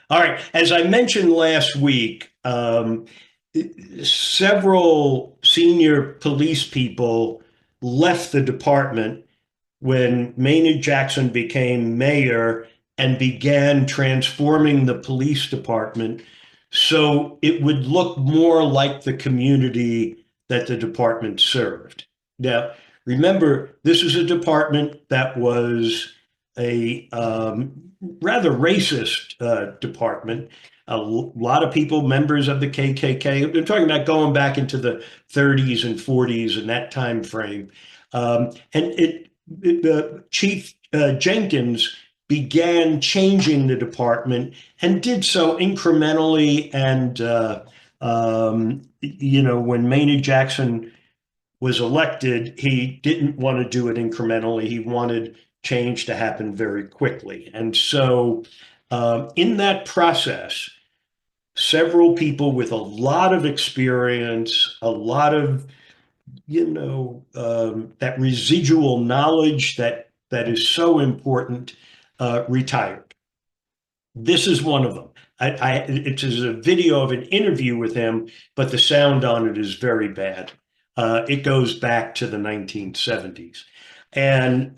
All right. As I mentioned last week, several senior police people left the department when Maynard Jackson became mayor and began transforming the police department so it would look more like the community that the department served. Now, remember, this is a department that was a rather racist department. A lot of people, members of the KKK, they're talking about going back into the 30s and 40s and that time frame. Chief Jenkins began changing the department and did so incrementally. And, when Maynard Jackson was elected, he didn't want to do it incrementally. He wanted change to happen very quickly. And so, in that process, several people with a lot of experience, a lot of that residual knowledge that is so important, retired. This is one of them. It is a video of an interview with him, but the sound on it is very bad. It goes back to the 1970s. And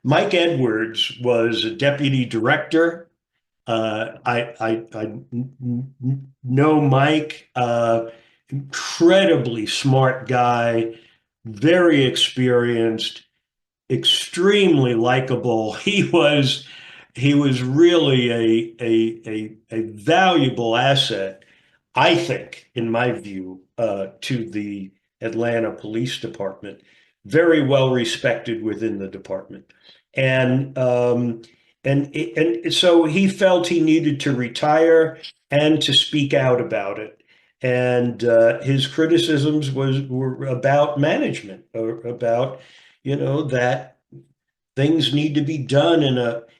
Mike Edwards was a deputy director. I know Mike, incredibly smart guy, very experienced, extremely likable. He was really a valuable asset, I think, in my view, to the Atlanta Police Department. Very well respected within the department, and so he felt he needed to retire and to speak out about it. And his criticisms were about management, or about that things need to be done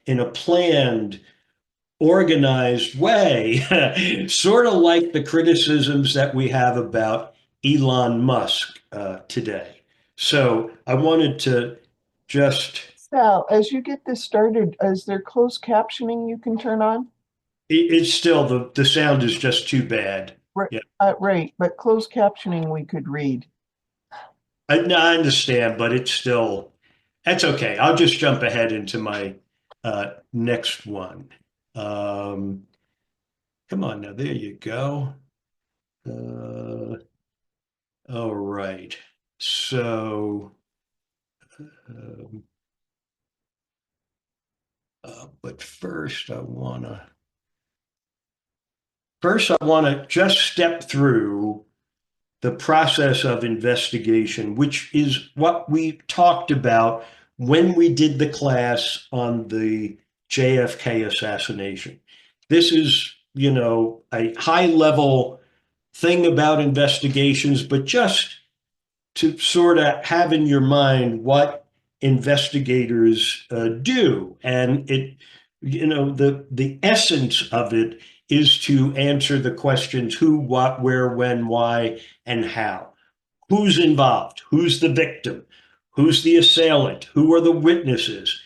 in a planned, organized way, sort of like the criticisms that we have about Elon Musk today. So I wanted to just, Sal, as you get this started, is there closed captioning you can turn on? it's still the sound is just too bad. Right, Yeah, right, but closed captioning we could read. no, I understand, but it's still, that's okay. I'll just jump ahead into my next one. Um, Come on now, there you go. Uh, all right. So, um, but first I want to just step through the process of investigation, which is what we talked about when we did the class on the JFK assassination. This is, a high level thing about investigations, but just to sort of have in your mind what investigators do. And the essence of it is to answer the questions: who, what, where, when, why, and how. Who's involved? Who's the victim? Who's the assailant? Who are the witnesses?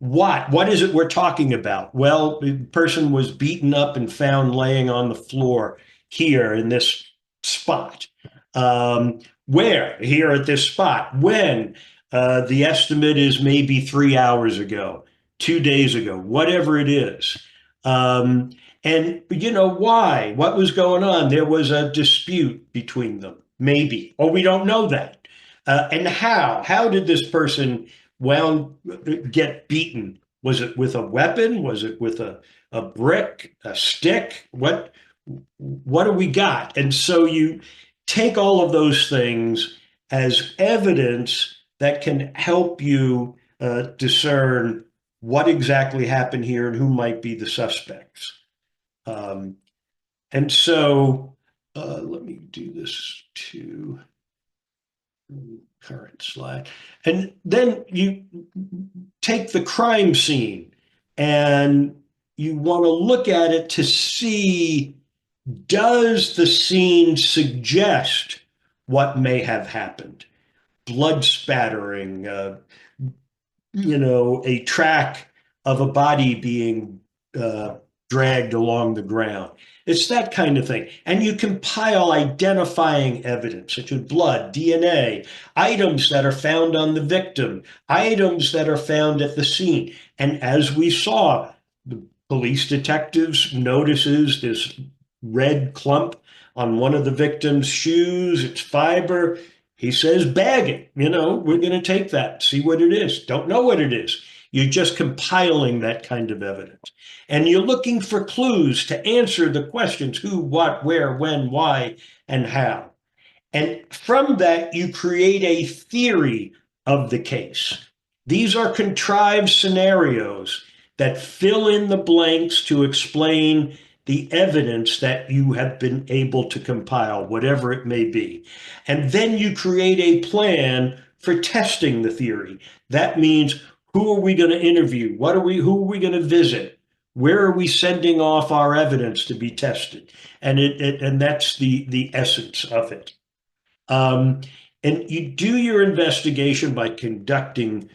What is it we're talking about? Well, the person was beaten up and found laying on the floor here in this spot. Where? Here at this spot. When? The estimate is maybe 3 hours ago, 2 days ago, whatever it is. And why? What was going on? There was a dispute between them, maybe, or we don't know that. And how? How did this person wound get beaten? Was it with a weapon? Was it with a brick, a stick? What do we got? And so you take all of those things as evidence that can help you discern what exactly happened here and who might be the suspects. Um, and so let me do this to current slide. And then you take the crime scene and you want to look at it to see, does the scene suggest what may have happened? Blood spattering, a track of a body being dragged along the ground. It's that kind of thing. And you compile identifying evidence, such as blood, DNA, items that are found on the victim, items that are found at the scene. And as we saw, the police detectives notices this red clump on one of the victim's shoes. It's fiber. He says, bag it. We're going to take that, see what it is. Don't know what it is. You're just compiling that kind of evidence. And you're looking for clues to answer the questions: who, what, where, when, why, and how. And from that, you create a theory of the case. These are contrived scenarios that fill in the blanks to explain the evidence that you have been able to compile, whatever it may be. And then you create a plan for testing the theory. That means, who are we going to interview? Who are we going to visit? Where are we sending off our evidence to be tested? And that's the essence of it. And you do your investigation by conducting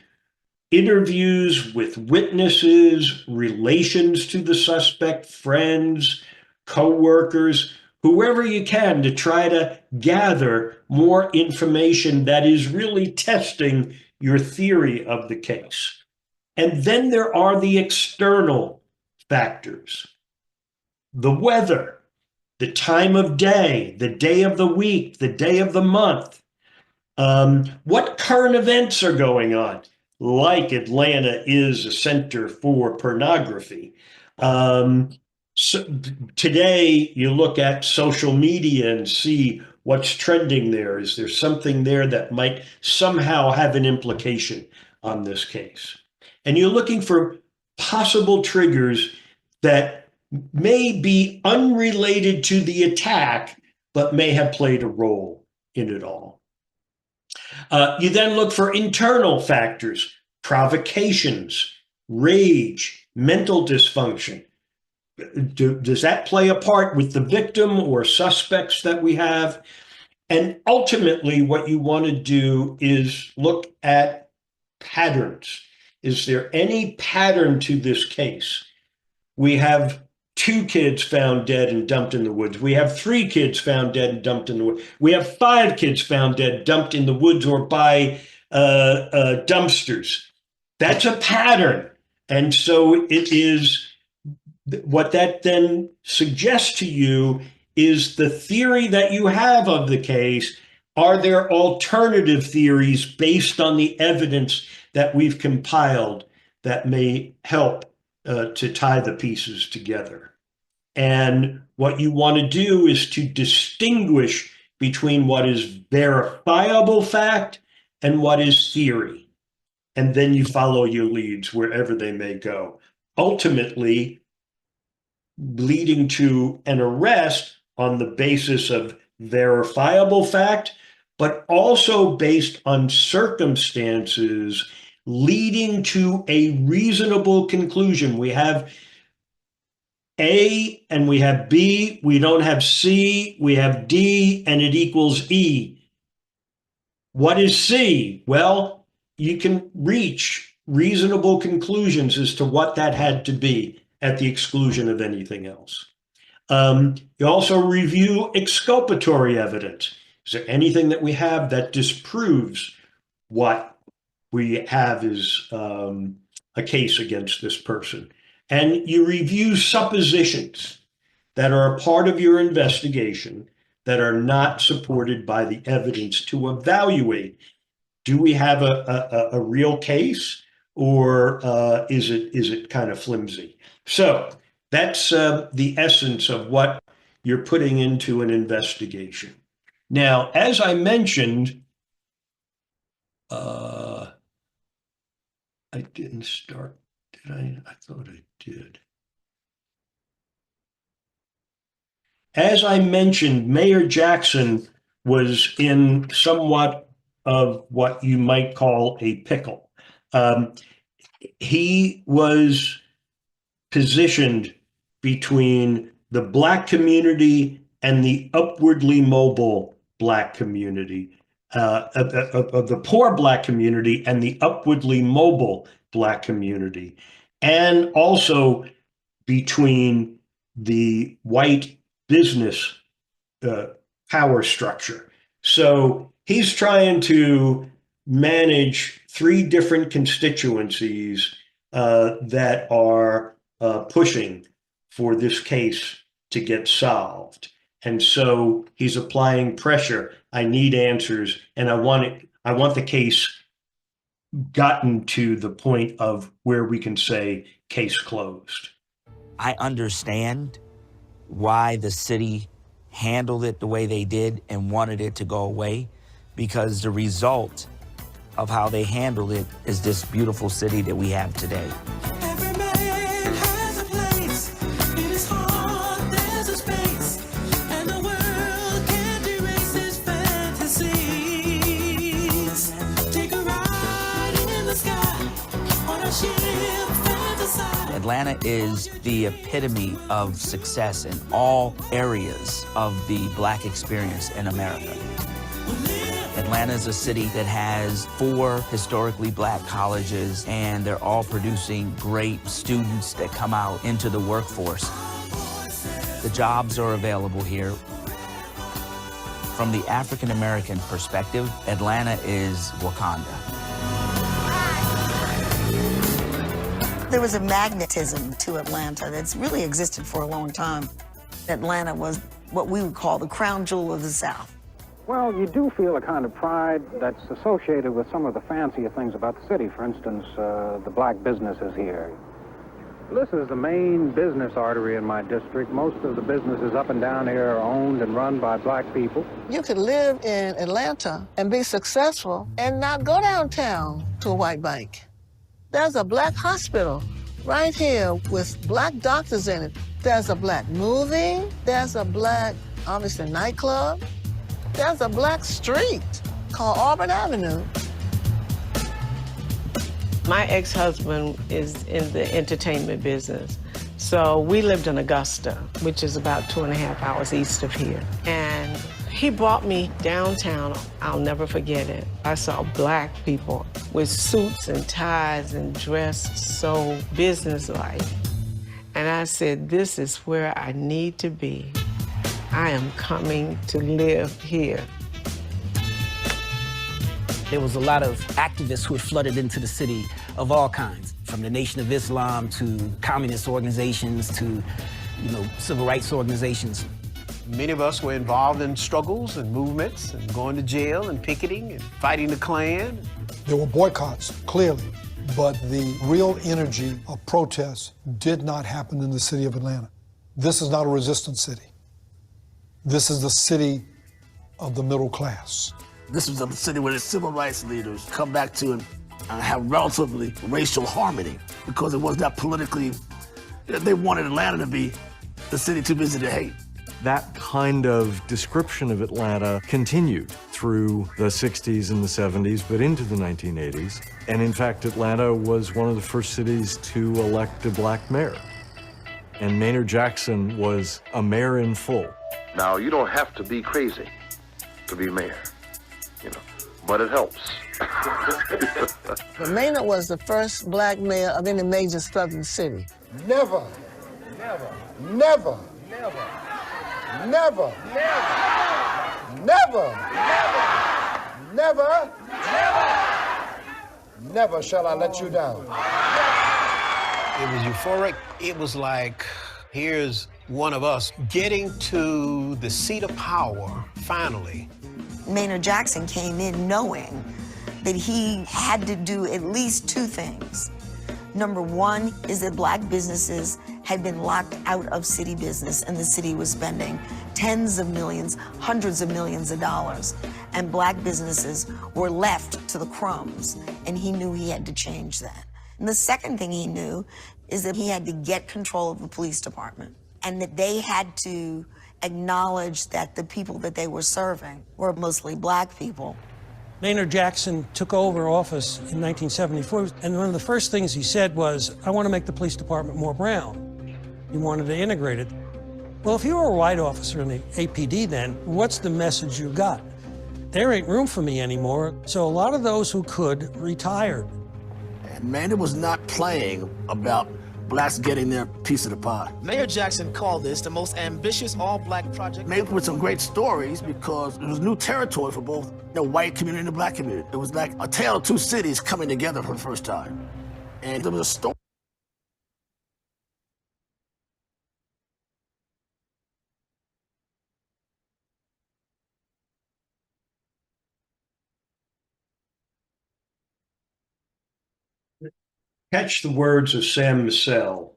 interviews with witnesses, relations to the suspect, friends, co-workers, whoever you can, to try to gather more information that is really testing your theory of the case. And then there are the external factors: the weather, the time of day, the day of the week, the day of the month, what current events are going on, like Atlanta is a center for pornography. So today, you look at social media and see what's trending there. Is there something there that might somehow have an implication on this case? And you're looking for possible triggers that may be unrelated to the attack, but may have played a role in it all. You then look for internal factors: provocations, rage, mental dysfunction. Does that play a part with the victim or suspects that we have? And ultimately, what you want to do is look at patterns. Is there any pattern to this case? We have 2 kids found dead and dumped in the woods. We have 3 kids found dead and dumped in the woods. We have 5 kids found dead, dumped in the woods or by dumpsters. That's a pattern. And so it is, what that then suggests to you is the theory that you have of the case. Are there alternative theories based on the evidence that we've compiled that may help to tie the pieces together? And what you want to do is to distinguish between what is verifiable fact and what is theory. And then you follow your leads wherever they may go, ultimately leading to an arrest on the basis of verifiable fact, but also based on circumstances leading to a reasonable conclusion. We have A and we have B, we don't have C, we have D, and it equals E. What is C? Well, you can reach reasonable conclusions as to what that had to be at the exclusion of anything else. You also review exculpatory evidence. Is there anything that we have that disproves what we have is a case against this person? And you review suppositions that are a part of your investigation that are not supported by the evidence to evaluate: do we have a real case, or is it kind of flimsy? So that's the essence of what you're putting into an investigation. Now, as I mentioned, I didn't start, did I? I thought I did. As I mentioned, Mayor Jackson was in somewhat of what you might call a pickle. He was positioned between the Black community and the upwardly mobile Black community, of the poor Black community and the upwardly mobile Black community, and also between the white business power structure. So he's trying to manage three different constituencies that are pushing for this case to get solved. And so he's applying pressure. I need answers, and I want the case gotten to the point of where we can say case closed. I understand why the city handled it the way they did and wanted it to go away, because the result of how they handled it is this beautiful city that we have today. Every man has a place. In his heart there's a space, and the world can't erase his fantasies. Take a ride in the sky on a ship, fantasize. Atlanta is the epitome of success in all areas of the Black experience in America. Atlanta is a city that has 4 historically Black colleges, and they're all producing great students that come out into the workforce. The jobs are available here. From the African American perspective, Atlanta is Wakanda. There was a magnetism to Atlanta that's really existed for a long time. Atlanta was what we would call the crown jewel of the South. Well, you do feel a kind of pride that's associated with some of the fancier things about the city. For instance, the Black businesses here. This is the main business artery in my district. Most of the businesses up and down here are owned and run by Black people. You could live in Atlanta and be successful and not go downtown to a white bank. There's a Black hospital right here with Black doctors in it. There's a Black movie. There's a Black, obviously, nightclub. There's a Black street called Auburn Avenue. My ex-husband is in the entertainment business. So we lived in Augusta, which is about 2.5 hours east of here. And he brought me downtown. I'll never forget it. I saw Black people with suits and ties and dressed so businesslike. And I said, this is where I need to be. I am coming to live here. There was a lot of activists who had flooded into the city of all kinds, from the Nation of Islam to communist organizations to, civil rights organizations. Many of us were involved in struggles and movements and going to jail and picketing and fighting the Klan. There were boycotts, clearly, but the real energy of protest did not happen in the city of Atlanta. This is not a resistance city. This is the city of the middle class. This was a city where the civil rights leaders come back to and have relatively racial harmony, because it was not politically, they wanted Atlanta to be the city too busy to hate. That kind of description of Atlanta continued through the 60s and the 70s, but into the 1980s. And in fact, Atlanta was one of the first cities to elect a Black mayor. And Maynard Jackson was a mayor in full. Now, you don't have to be crazy to be mayor, but it helps. But Maynard was the first Black mayor of any major southern city. Never, never, never, never, never, never, never, never shall I let you down. It was euphoric. It was like, here's one of us getting to the seat of power, finally. Maynard Jackson came in knowing that he had to do at least 2 things. Number 1 is that Black businesses had been locked out of city business, and the city was spending tens of millions, hundreds of millions of dollars, and Black businesses were left to the crumbs, and he knew he had to change that. And the second thing he knew is that he had to get control of the police department, and that they had to acknowledge that the people that they were serving were mostly Black people. Maynard Jackson took over office in 1974, and one of the first things he said was, I want to make the police department more brown. He wanted to integrate it. Well, if you were a white officer in the APD then, what's the message you got? There ain't room for me anymore. So a lot of those who could retired. And Maynard was not playing about blacks getting their piece of the pie. Mayor Jackson called this the most ambitious all-black project. Made with some great stories because it was new territory for both the white community and the black community. It was like a tale of two cities coming together for the first time. And there was a story. Catch the words of Sam Massell,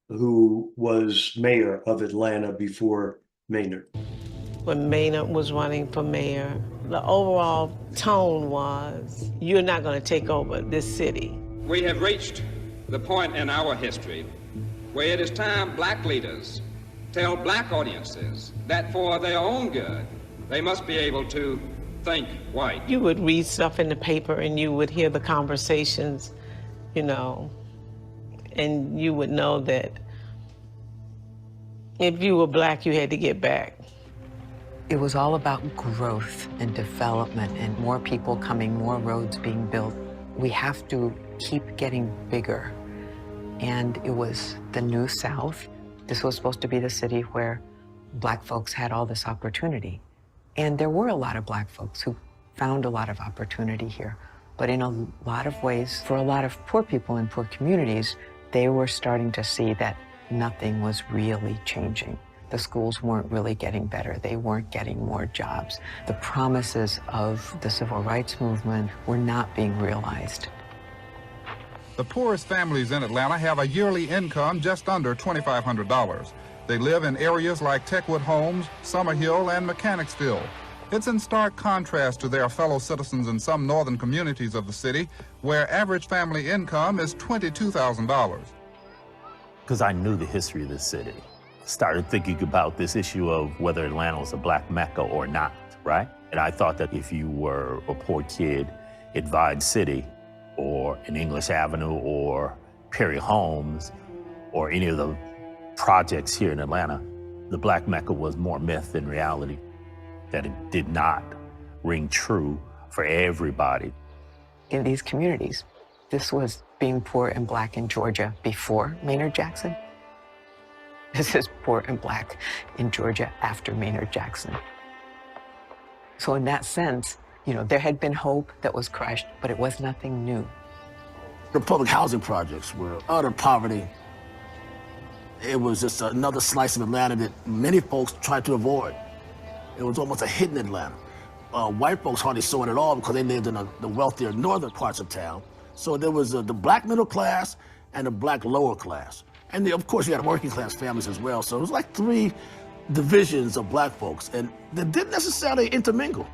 who was mayor of Atlanta before Maynard. When Maynard was running for mayor, the overall tone was, you're not going to take over this city. We have reached the point in our history where it is time black leaders tell black audiences that for their own good, they must be able to think white. You would read stuff in the paper and you would hear the conversations, you know, and you would know that if you were black, you had to get back. It was all about growth and development and more people coming, more roads being built. We have to keep getting bigger. And it was the New South. This was supposed to be the city where black folks had all this opportunity. And there were a lot of black folks who found a lot of opportunity here. But in a lot of ways, for a lot of poor people in poor communities, they were starting to see that nothing was really changing. The schools weren't really getting better. They weren't getting more jobs. The promises of the civil rights movement were not being realized. The poorest families in Atlanta have a yearly income just under $2,500. They live in areas like Techwood Homes, Summerhill, and Mechanicsville. It's in stark contrast to their fellow citizens in some northern communities of the city, where average family income is $22,000. Because I knew the history of this city. Started thinking about this issue of whether Atlanta was a black Mecca or not, right? And I thought that if you were a poor kid at Vine City or in English Avenue or Perry Homes or any of the projects here in Atlanta, the black Mecca was more myth than reality, that it did not ring true for everybody. In these communities, this was being poor and black in Georgia before Maynard Jackson. This is poor and black in Georgia after Maynard Jackson. So in that sense, you know, there had been hope that was crushed, but it was nothing new. The public housing projects were utter poverty. It was just another slice of Atlanta that many folks tried to avoid. It was almost a hidden Atlanta. White folks hardly saw it at all because they lived in the wealthier northern parts of town. So there was the black middle class and the black lower class. And of course, you had working class families as well. So it was like three divisions of black folks, and they didn't necessarily intermingle.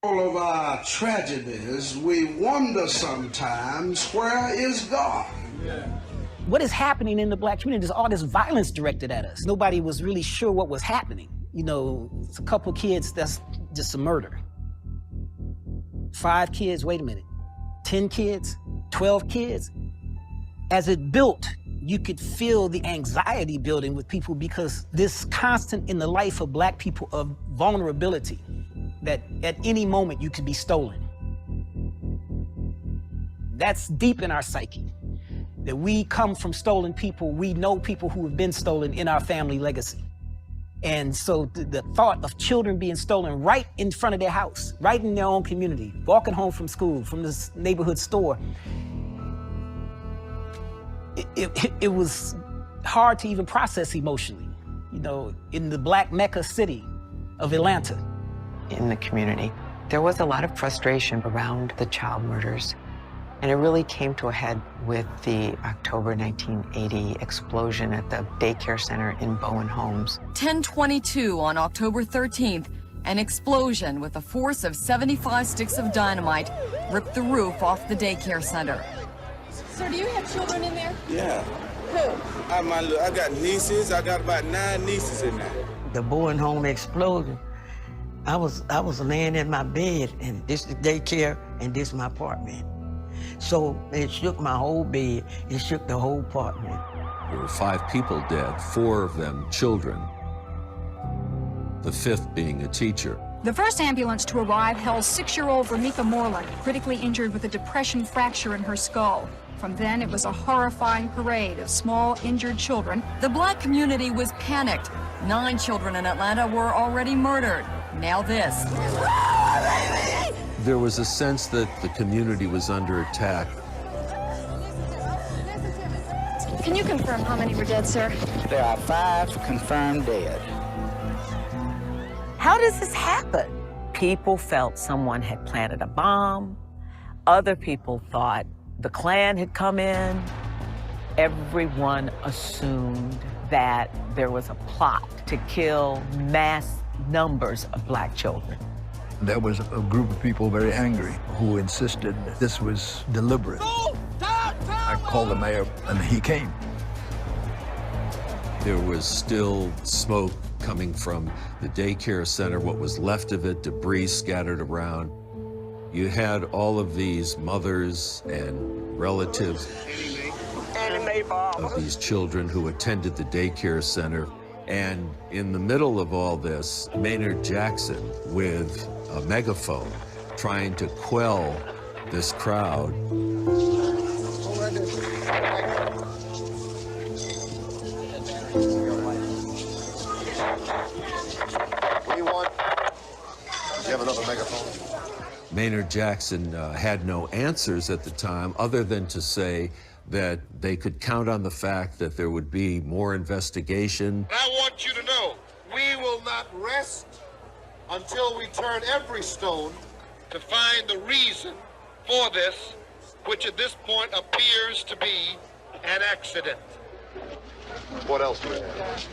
All of our tragedies, we wonder sometimes, where is God? What is happening in the black community is all this violence directed at us. Nobody was really sure what was happening. You know, it's a couple kids, that's just a murder. 5 kids, wait a minute. 10 kids, 12 kids. As it built, you could feel the anxiety building with people because this constant in the life of black people of vulnerability, that at any moment you could be stolen. That's deep in our psyche. That we come from stolen people, we know people who have been stolen in our family legacy. And so the thought of children being stolen right in front of their house, right in their own community, walking home from school, from this neighborhood store, it was hard to even process emotionally, you know, in the black Mecca city of Atlanta. In the community, there was a lot of frustration around the child murders. And it really came to a head with the October 1980 explosion at the daycare center in Bowen Homes. 10:22 on October 13th, an explosion with a force of 75 sticks of dynamite ripped the roof off the daycare center. Sir, do you have children in there? Yeah. Who? I got nieces. I got about 9 nieces in there. The Bowen home exploded. I was laying in my bed, and this is daycare, and this is my apartment. So it shook my whole bed. It shook the whole apartment. There were 5 people dead, 4 of them children, the 5th being a teacher. The first ambulance to arrive held 6-year-old Vernika Moreland, critically injured with a depression fracture in her skull. From then, it was a horrifying parade of small, injured children. The black community was panicked. 9 children in Atlanta were already murdered. Now this. There was a sense that the community was under attack. Can you confirm how many were dead, sir? There are 5 confirmed dead. How does this happen? People felt someone had planted a bomb. Other people thought the Klan had come in. Everyone assumed that there was a plot to kill mass numbers of black children. There was a group of people very angry who insisted this was deliberate. I called the mayor and he came. There was still smoke coming from the daycare center, what was left of it, debris scattered around. You had all of these mothers and relatives of these children who attended the daycare center. And in the middle of all this, Maynard Jackson with a megaphone trying to quell this crowd. You have another megaphone? Maynard Jackson had no answers at the time other than to say that they could count on the fact that there would be more investigation. I want you to know, we will not rest until we turn every stone to find the reason for this, which at this point appears to be an accident. What else do we have?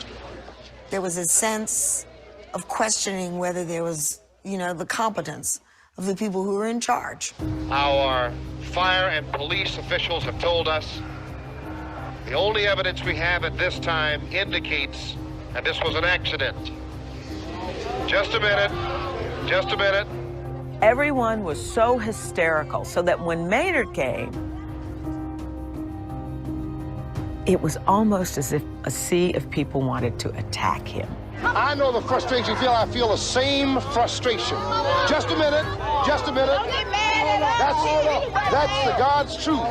There was a sense of questioning whether there was, the competence of the people who were in charge. Our fire and police officials have told us the only evidence we have at this time indicates that this was an accident. Just a minute, just a minute. Everyone was so hysterical, so that when Maynard came, it was almost as if a sea of people wanted to attack him. I know the frustration you feel. I feel the same frustration. Just a minute, just a minute. That's the God's truth.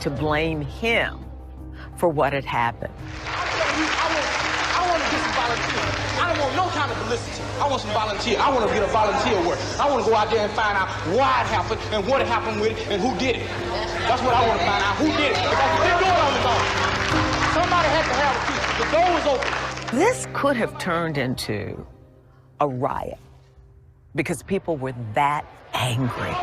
To blame him for what had happened. I want to get some volunteers. I don't want no kind of publicity. I want some volunteers. I want to get a volunteer work. I want to go out there and find out why it happened and what happened with it and who did it. That's what I want to find out. Who did it? Because we didn't do it on the door. Somebody had to have a key. The door was open. This could have turned into a riot because people were that angry.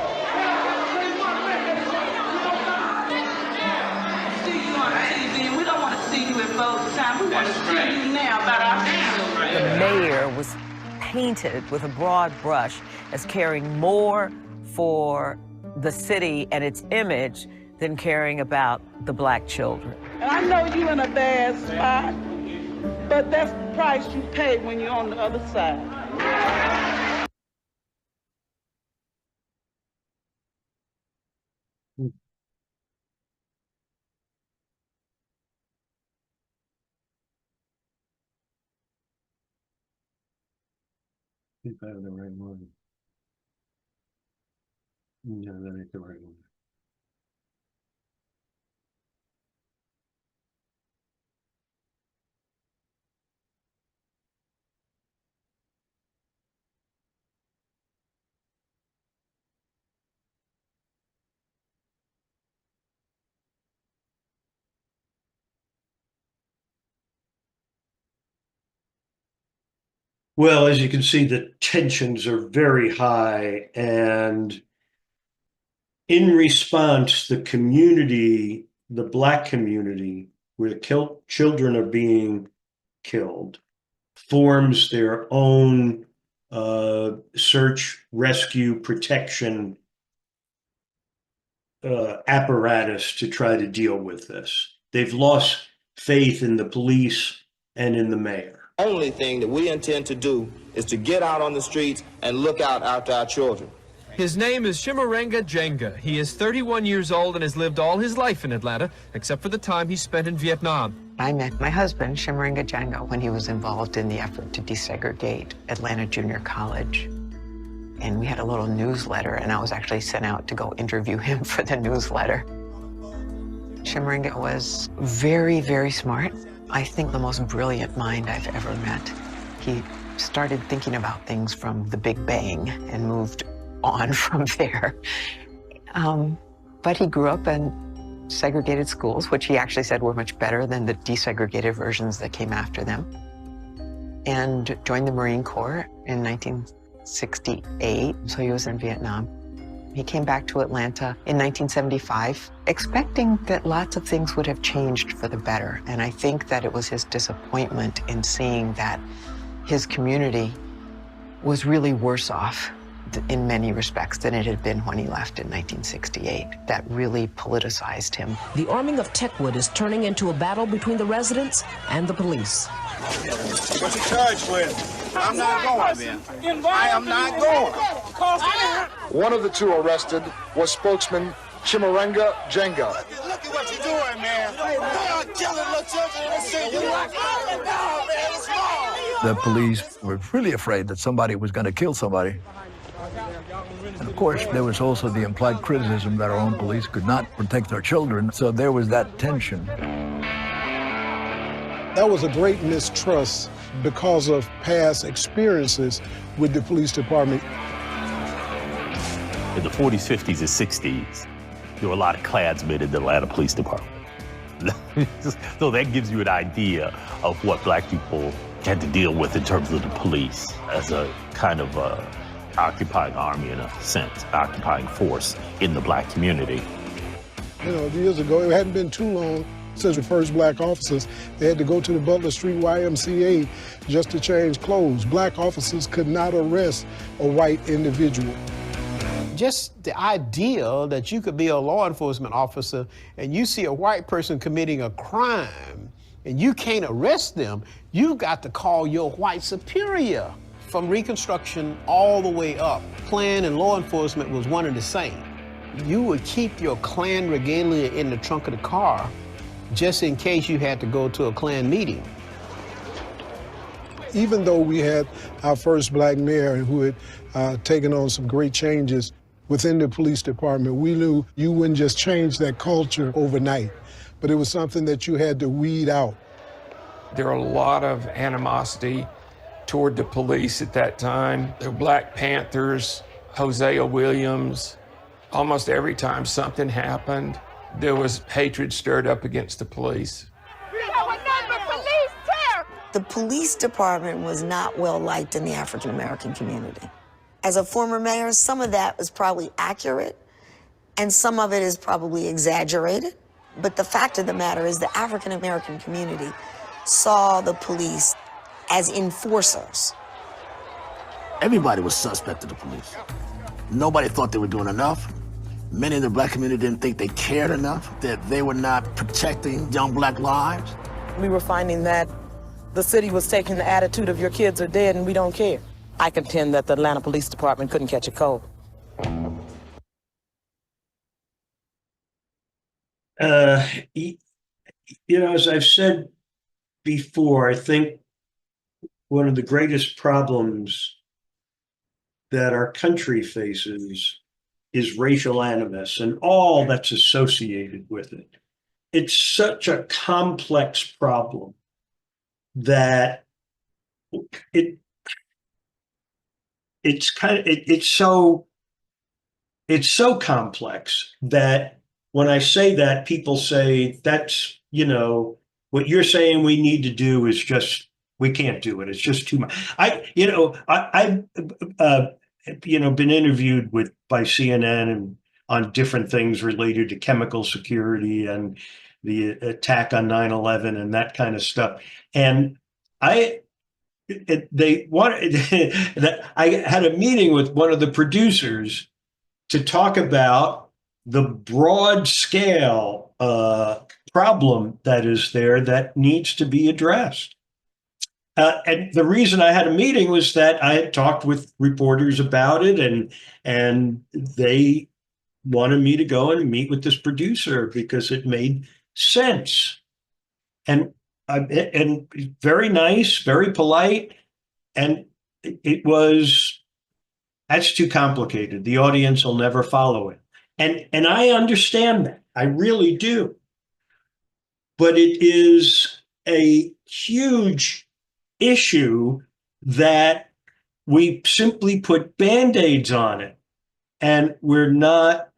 We don't want to see you in both time. We want to see you now about our family. The mayor was painted with a broad brush as caring more for the city and its image than caring about the black children. And I know you're in a bad spot, but that's the price you pay when you're on the other side. If I have the right one. No, that ain't the right one. Well, as you can see, the tensions are very high, and in response, the community, the black community, where the children are being killed, forms their own search, rescue, protection apparatus to try to deal with this. They've lost faith in the police and in the mayor. Only thing that we intend to do is to get out on the streets and look out after our children. His name is Chimurenga Jenga. He is 31 years old and has lived all his life in Atlanta, except for the time he spent in Vietnam. I met my husband, Chimurenga Jenga, when he was involved in the effort to desegregate Atlanta Junior College. And we had a little newsletter, and I was actually sent out to go interview him for the newsletter. Chimurenga was very, very smart. I think the most brilliant mind I've ever met. He started thinking about things from the Big Bang and moved on from there. But he grew up in segregated schools, which he actually said were much better than the desegregated versions that came after them, and joined the Marine Corps in 1968, so he was in Vietnam. He came back to Atlanta in 1975, expecting that lots of things would have changed for the better, and I think that it was his disappointment in seeing that his community was really worse off in many respects than it had been when he left in 1968. That really politicized him. The arming of Techwood is turning into a battle between the residents and the police. What's he charged with? I'm not going, man. I am not going. One of the two arrested was spokesman Chimurenga Jenga. Look at what you're doing, man. You're killing little children. Let's see you. No, man, it's wrong. The police were really afraid that somebody was going to kill somebody. And of course, there was also the implied criticism that our own police could not protect our children, so there was that tension. That was a great mistrust because of past experiences with the police department. In the 40s, 50s, and 60s, there were a lot of Klansmen in the Atlanta Police Department. So that gives you an idea of what black people had to deal with in terms of the police as a kind of occupying army, in a sense, occupying force in the black community. You know, years ago, it hadn't been too long since the first black officers, they had to go to the Butler Street YMCA just to change clothes. Black officers could not arrest a white individual. Just the idea that you could be a law enforcement officer and you see a white person committing a crime and you can't arrest them, you've got to call your white superior. From Reconstruction all the way up, Klan and law enforcement was one and the same. You would keep your Klan regalia in the trunk of the car just in case you had to go to a Klan meeting. Even though we had our first black mayor who had taken on some great changes within the police department, we knew you wouldn't just change that culture overnight, but it was something that you had to weed out. There are a lot of animosity toward the police at that time. The Black Panthers, Hosea Williams, almost every time something happened, there was hatred stirred up against the police. The police department was not well liked in the African American community. As a former mayor, some of that was probably accurate and some of it is probably exaggerated. But the fact of the matter is the African American community saw the police as enforcers. Everybody was suspect of the police. Nobody thought they were doing enough. Many in the black community didn't think they cared enough, that they were not protecting young black lives. We were finding that the city was taking the attitude of your kids are dead and we don't care. I contend that the Atlanta Police Department couldn't catch a cold. You know, as I've said before, I think one of the greatest problems that our country faces is racial animus and all that's associated with it. It's such a complex problem that it's so complex that when I say that, people say that's, you know, what you're saying we need to do is just, we can't do it. It's just too much. I've been interviewed by CNN and on different things related to chemical security and the attack on 9/11 and that kind of stuff. And I had a meeting with one of the producers to talk about the broad scale problem that is there that needs to be addressed. And the reason I had a meeting was that I had talked with reporters about it, and they wanted me to go and meet with this producer because it made sense. And very nice, very polite, and it was, that's too complicated. The audience will never follow it. And I understand that. I really do. But it is a huge issue that we simply put Band-Aids on it, and we're not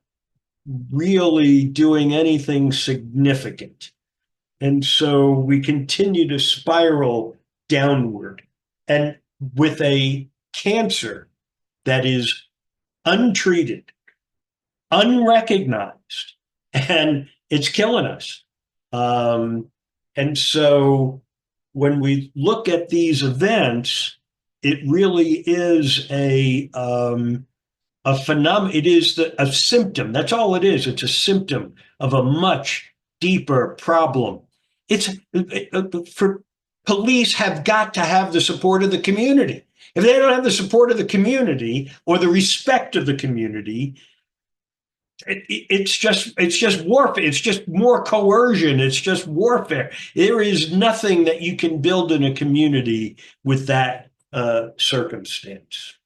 really doing anything significant. And so we continue to spiral downward. And with a cancer that is untreated, unrecognized, and it's killing us. And so when we look at these events, it really is a phenomenon. It is a symptom. That's all it is. It's a symptom of a much deeper problem. For police have got to have the support of the community. If they don't have the support of the community or the respect of the community, it's just warfare. It's just more coercion. It's just warfare. There is nothing that you can build in a community with that circumstance.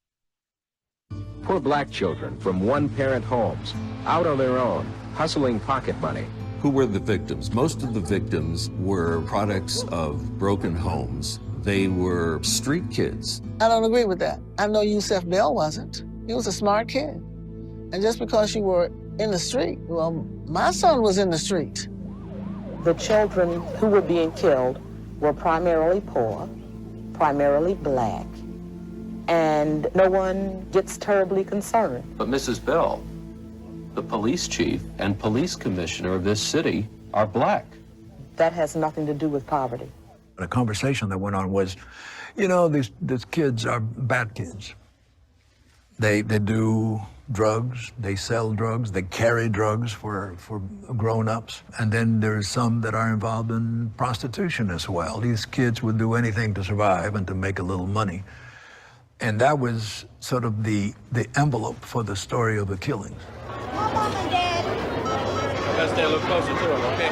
Poor black children from one-parent homes, out on their own, hustling pocket money. Who were the victims? Most of the victims were products of broken homes. They were street kids. I don't agree with that. I know Yusef Bell wasn't. He was a smart kid. And just because you were in the street, well, my son was in the street. The children who were being killed were primarily poor, primarily black, and no one gets terribly concerned. But Mrs. Bell, the police chief and police commissioner of this city are black. That has nothing to do with poverty. The conversation that went on was, you know, these kids are bad kids. They do drugs, they sell drugs, they carry drugs for grown-ups. And then there's some that are involved in prostitution as well. These kids would do anything to survive and to make a little money. And that was sort of the envelope for the story of the killings. Come on, Dad. Let's stay a little closer to him, okay?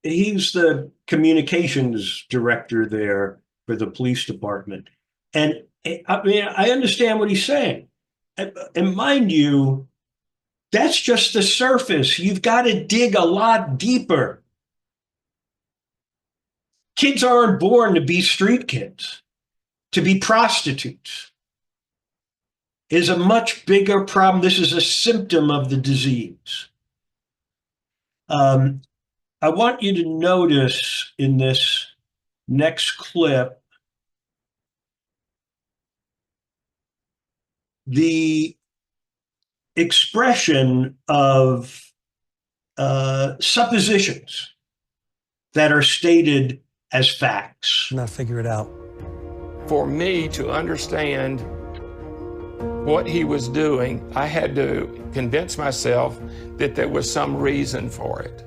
He's the communications director there for the police department. And I mean, I understand what he's saying. And mind you, that's just the surface. You've got to dig a lot deeper. Kids aren't born to be street kids, to be prostitutes. Is a much bigger problem. This is a symptom of the disease. I want you to notice in this next clip the expression of suppositions that are stated as facts. Not figure it out. For me to understand what he was doing, I had to convince myself that there was some reason for it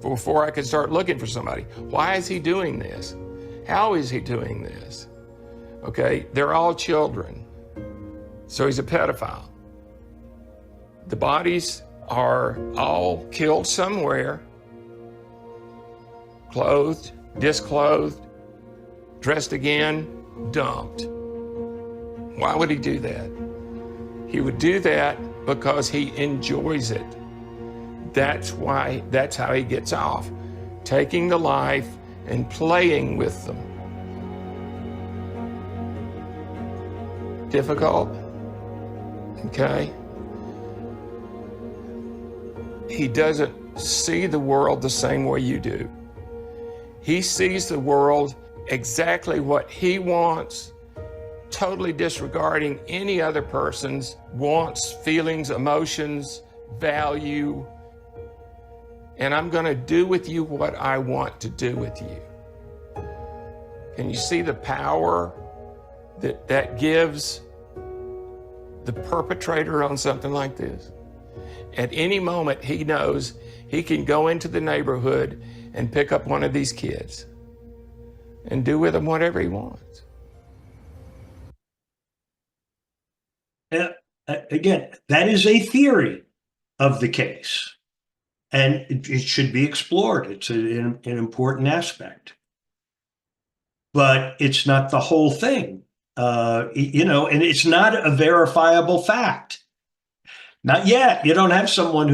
before I could start looking for somebody. Why is he doing this? How is he doing this? Okay, they're all children. So he's a pedophile. The bodies are all killed somewhere, clothed, disclothed, dressed again, dumped. Why would he do that? He would do that because he enjoys it. That's how he gets off, taking the life and playing with them. Difficult, okay? He doesn't see the world the same way you do. He sees the world exactly what he wants, totally disregarding any other person's wants, feelings, emotions, value. And I'm going to do with you what I want to do with you. Can you see the power that gives the perpetrator on something like this? At any moment, he knows he can go into the neighborhood and pick up one of these kids and do with them whatever he wants. Again, that is a theory of the case, and it should be explored. It's an important aspect, but it's not the whole thing, you know, and it's not a verifiable fact. Not yet. You don't have someone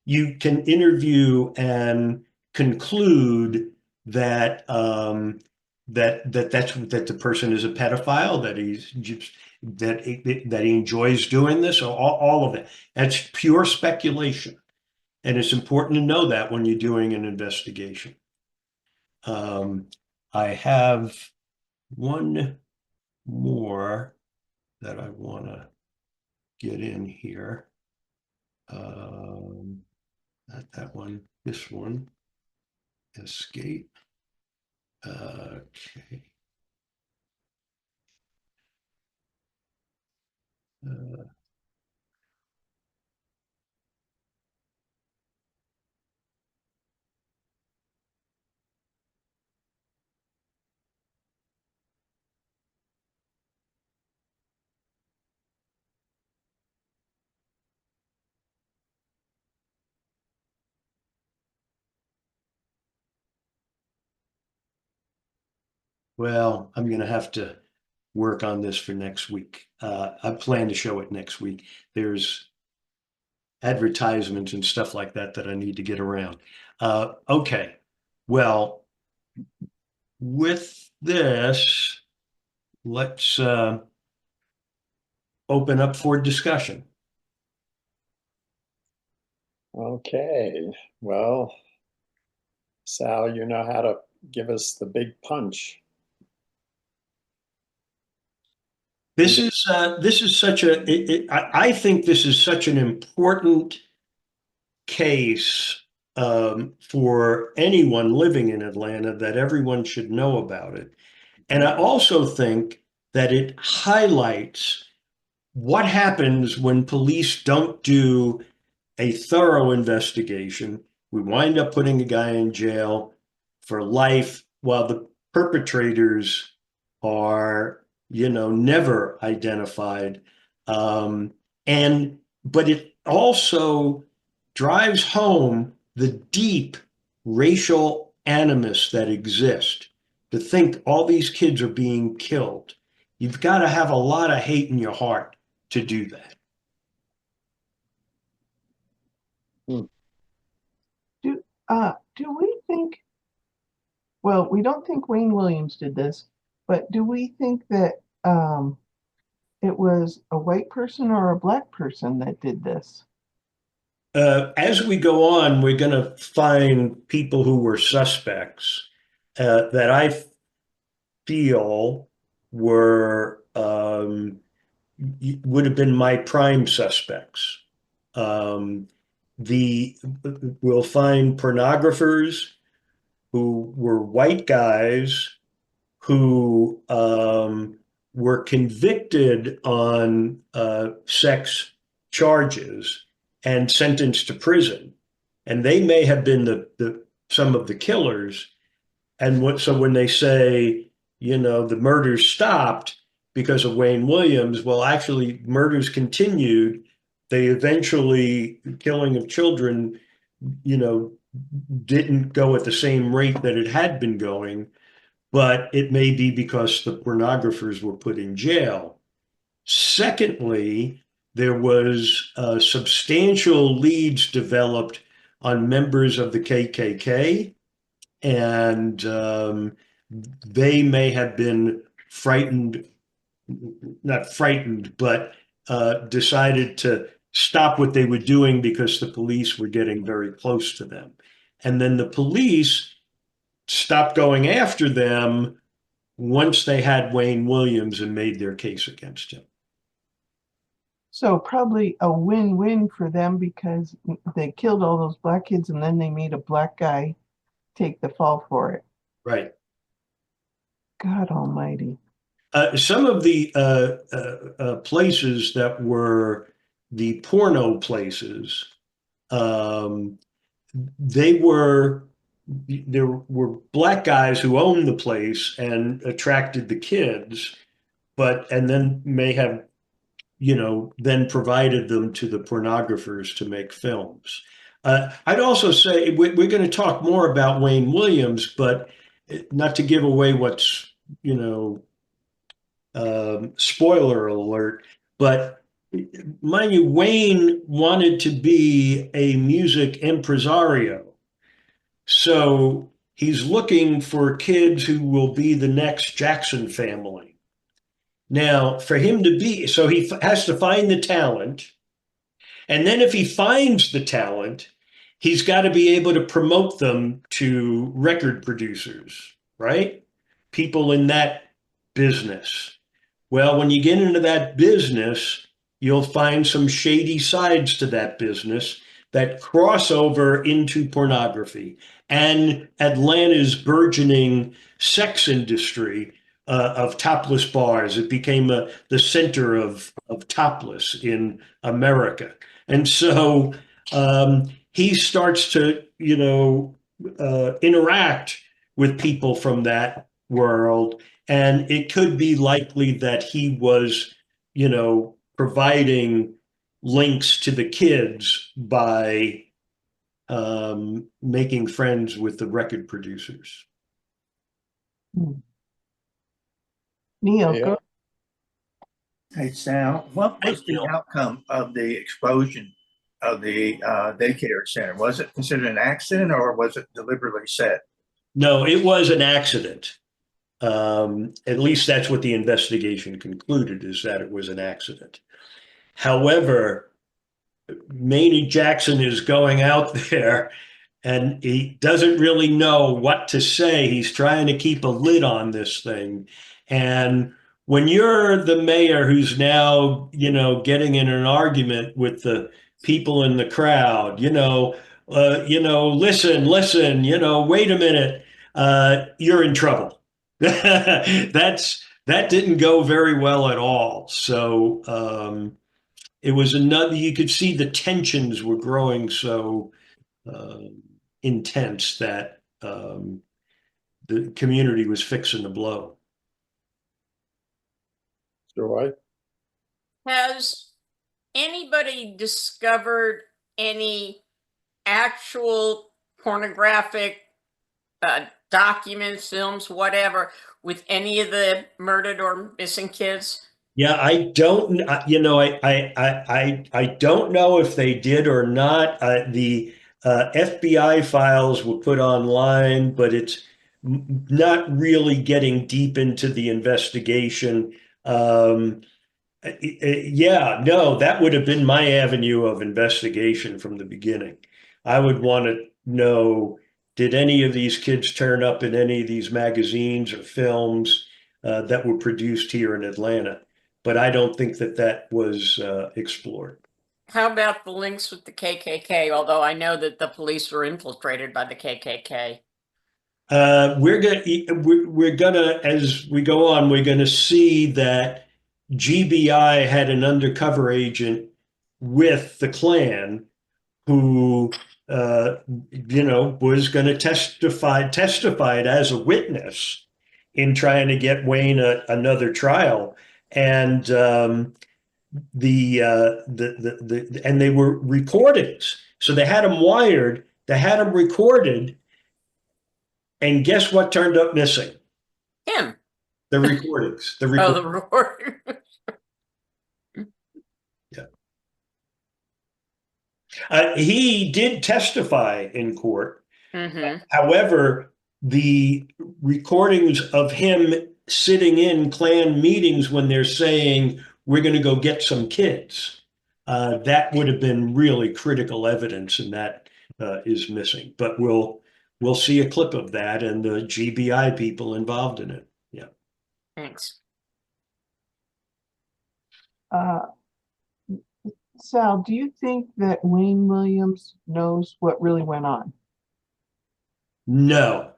you can interview and conclude that that the person is a pedophile, that he enjoys doing this, or all of it. That's pure speculation, and it's important to know that when you're doing an investigation. I have one more that I want to get in here. Not that one, this one. Escape. Okay. Well, I'm going to have to work on this for next week. I plan to show it next week. There's advertisements and stuff like that I need to get around. Okay. Well, with this, let's open up for discussion. Okay. Well, Sal, you know how to give us the big punch. This is such I think this is such an important case for anyone living in Atlanta, that everyone should know about it. And I also think that it highlights what happens when police don't do a thorough investigation. We wind up putting a guy in jail for life while the perpetrators are, you know, never identified. But it also drives home the deep racial animus that exists. To think all these kids are being killed, you've got to have a lot of hate in your heart to do that. Do we think, well, we don't think Wayne Williams did this, but do we think that it was a white person or a black person that did this? As we go on, we're going to find people who were suspects that I feel were would have been my prime suspects. We'll find pornographers who were white guys who were convicted on sex charges and sentenced to prison, and they may have been some of the killers. And so when they say, you know, the murders stopped because of Wayne Williams, well, actually, murders continued. They eventually, killing of children, you know, didn't go at the same rate that it had been going, but it may be because the pornographers were put in jail. Secondly, there was substantial leads developed on members of the KKK, and they may have been frightened, not frightened, but decided to stop what they were doing because the police were getting very close to them. And then the police stopped going after them once they had Wayne Williams and made their case against him. So probably a win-win for them, because they killed all those black kids and then they made a black guy take the fall for it. Right. God almighty. Some of the places that were the porno places, there were black guys who owned the place and attracted the kids, and then may have, then provided them to the pornographers to make films. I'd also say we're going to talk more about Wayne Williams, but not to give away what's, spoiler alert, but mind you, Wayne wanted to be a music impresario. So he's looking for kids who will be the next Jackson family. Now, for him to be, so he has to find the talent. And then if he finds the talent, he's got to be able to promote them to record producers, right? People in that business. Well, when you get into that business, you'll find some shady sides to that business that cross over into pornography and Atlanta's burgeoning sex industry of topless bars. It became the center of topless in America. And so he starts to, interact with people from that world. And it could be likely that he was, providing links to the kids by making friends with the record producers. Neil, Yeah. go. Hey, Sal, what was the outcome of the explosion of the daycare center? Was it considered an accident or was it deliberately set? No, it was an accident. At least that's what the investigation concluded, is that it was an accident. However, Manny Jackson is going out there and he doesn't really know what to say. He's trying to keep a lid on this thing. And when you're the mayor who's now, getting in an argument with the people in the crowd, listen, wait a minute, you're in trouble. That didn't go very well at all. So it was another, you could see the tensions were growing so intense that the community was fixing to blow. Joy? Has anybody discovered any actual pornographic documents, films, whatever, with any of the murdered or missing kids? Yeah, I don't, I don't know if they did or not. The FBI files were put online, but it's not really getting deep into the investigation. Yeah, no, that would have been my avenue of investigation from the beginning. I would want to know, did any of these kids turn up in any of these magazines or films that were produced here in Atlanta? But I don't think that was explored. How about the links with the KKK? Although I know that the police were infiltrated by the KKK. We're gonna, as we go on, we're gonna see that GBI had an undercover agent with the Klan who, was going to testified as a witness in trying to get Wayne another trial. And and they were recordings. So they had them wired, they had them recorded. And guess what turned up missing? Him. The recordings. The recordings. Yeah. He did testify in court. Mm-hmm. However, the recordings of him sitting in Klan meetings when they're saying, we're going to go get some kids, that would have been really critical evidence, and that is missing. But we'll see a clip of that and the GBI people involved in it. Yeah. Thanks. Sal, do you think that Wayne Williams knows what really went on? No.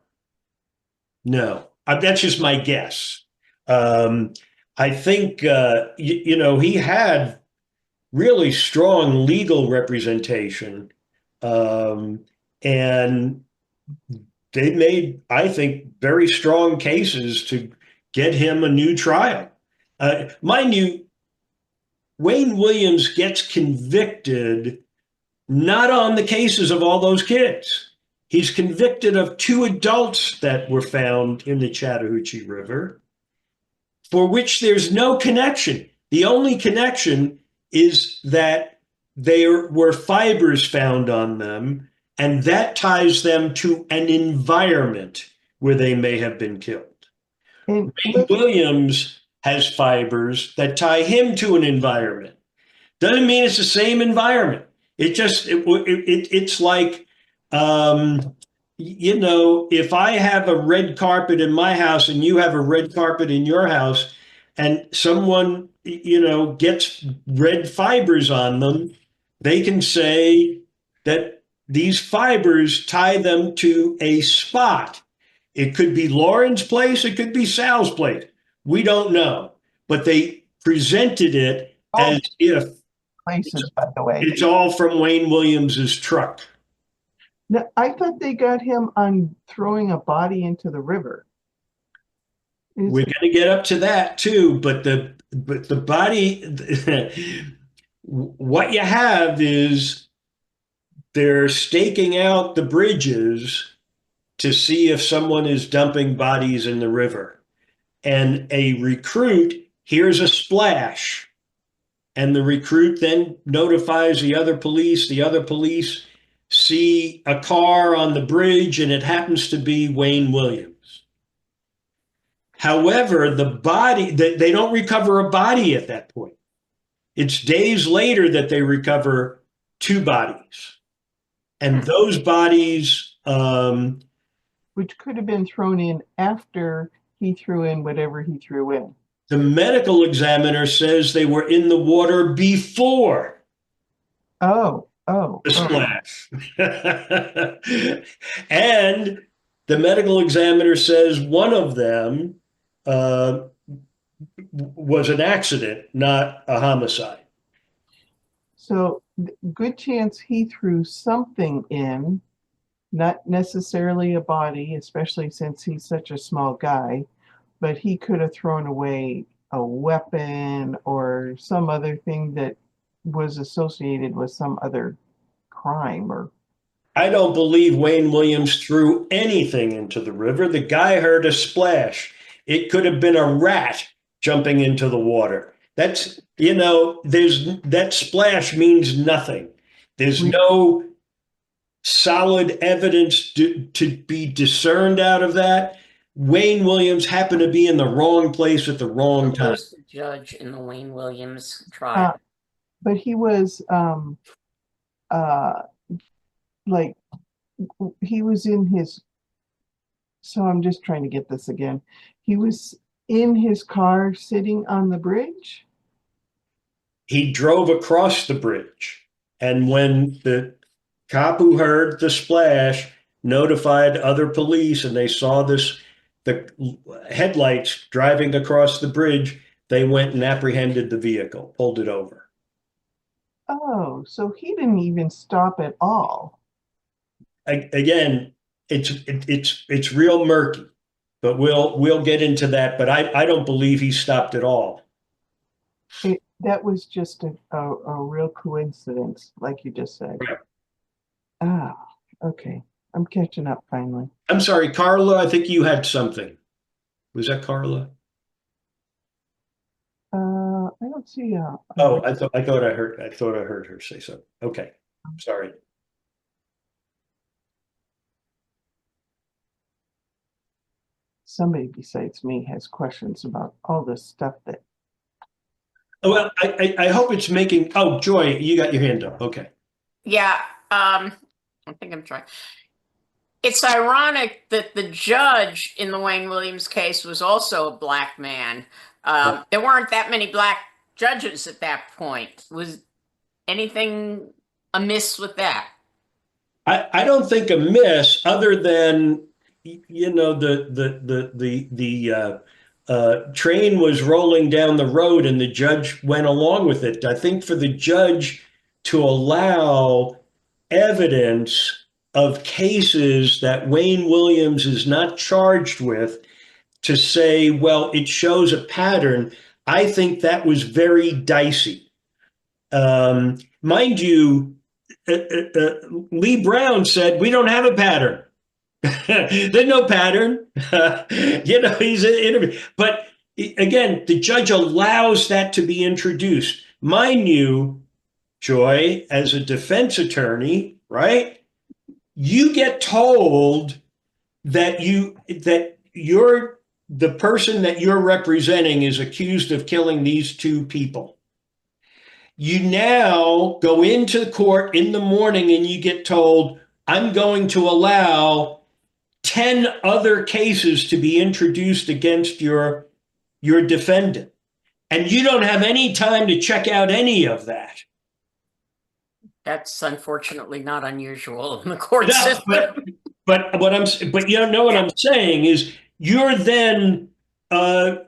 That's just my guess. I think, he had really strong legal representation. And they made, I think, very strong cases to get him a new trial. Mind you, Wayne Williams gets convicted not on the cases of all those kids. He's convicted of 2 adults that were found in the Chattahoochee River, for which there's no connection. The only connection is that there were fibers found on them, and that ties them to an environment where they may have been killed. Wayne Williams has fibers that tie him to an environment. Doesn't mean it's the same environment. It's like, you know, if I have a red carpet in my house and you have a red carpet in your house, and someone, you know, gets red fibers on them, they can say that these fibers tie them to a spot. It could be Lauren's place, it could be Sal's place. We don't know. But they presented it as if places, by the way. it's all from Wayne Williams's truck. No, I thought they got him on throwing a body into the river. We're going to get up to that too, but the body, what you have is they're staking out the bridges to see if someone is dumping bodies in the river. And a recruit hears a splash, and the recruit then notifies the other police. The other police see a car on the bridge, and it happens to be Wayne Williams. However, the body, they don't recover a body at that point. It's days later that they recover 2 bodies. And those bodies, which could have been thrown in after he threw in whatever he threw in. The medical examiner says they were in the water before the splash. And the medical examiner says one of them was an accident, not a homicide. So good chance he threw something in, not necessarily a body, especially since he's such a small guy, but he could have thrown away a weapon or some other thing that was associated with some other crime. Or I don't believe Wayne Williams threw anything into the river. The guy heard a splash. It could have been a rat jumping into the water. That's, you know, that splash means nothing. There's no solid evidence to be discerned out of that. Wayne Williams happened to be in the wrong place at the wrong time. Who's the judge in the Wayne Williams trial? but he was like he was in his, so I'm just trying to get this again. He was in his car sitting on the bridge. He drove across the bridge, and when the cop who heard the splash notified other police and they saw the headlights driving across the bridge, they went and apprehended the vehicle, pulled it over. Oh, so he didn't even stop at all. Again, it's real murky, but we'll get into that. But I don't believe he stopped at all. That was just a real coincidence, like you just said. Right. Ah, okay. I'm catching up finally. I'm sorry, Carla, I think you had something. Was that Carla? I don't see. Oh, I thought I heard her say so. Okay, sorry. Somebody besides me has questions about all this stuff that. Well, I hope it's making. Oh, Joy, you got your hand up. Okay. Yeah, I think I'm trying. It's ironic that the judge in the Wayne Williams case was also a black man. There weren't that many black judges at that point. Was anything amiss with that? I don't think amiss, other than, you know, the train was rolling down the road and the judge went along with it. I think for the judge to allow evidence of cases that Wayne Williams is not charged with to say, well, it shows a pattern, I think that was very dicey. Mind you, Lee Brown said, we don't have a pattern. There's no pattern. He's an interview. But again, the judge allows that to be introduced. Mind you, Joy, as a defense attorney, right? You get told that the person that you're representing is accused of killing these two people. You now go into court in the morning and you get told, I'm going to allow 10 other cases to be introduced against your defendant. And you don't have any time to check out any of that. That's unfortunately not unusual in the court system. But you don't know what I'm saying is you're then, as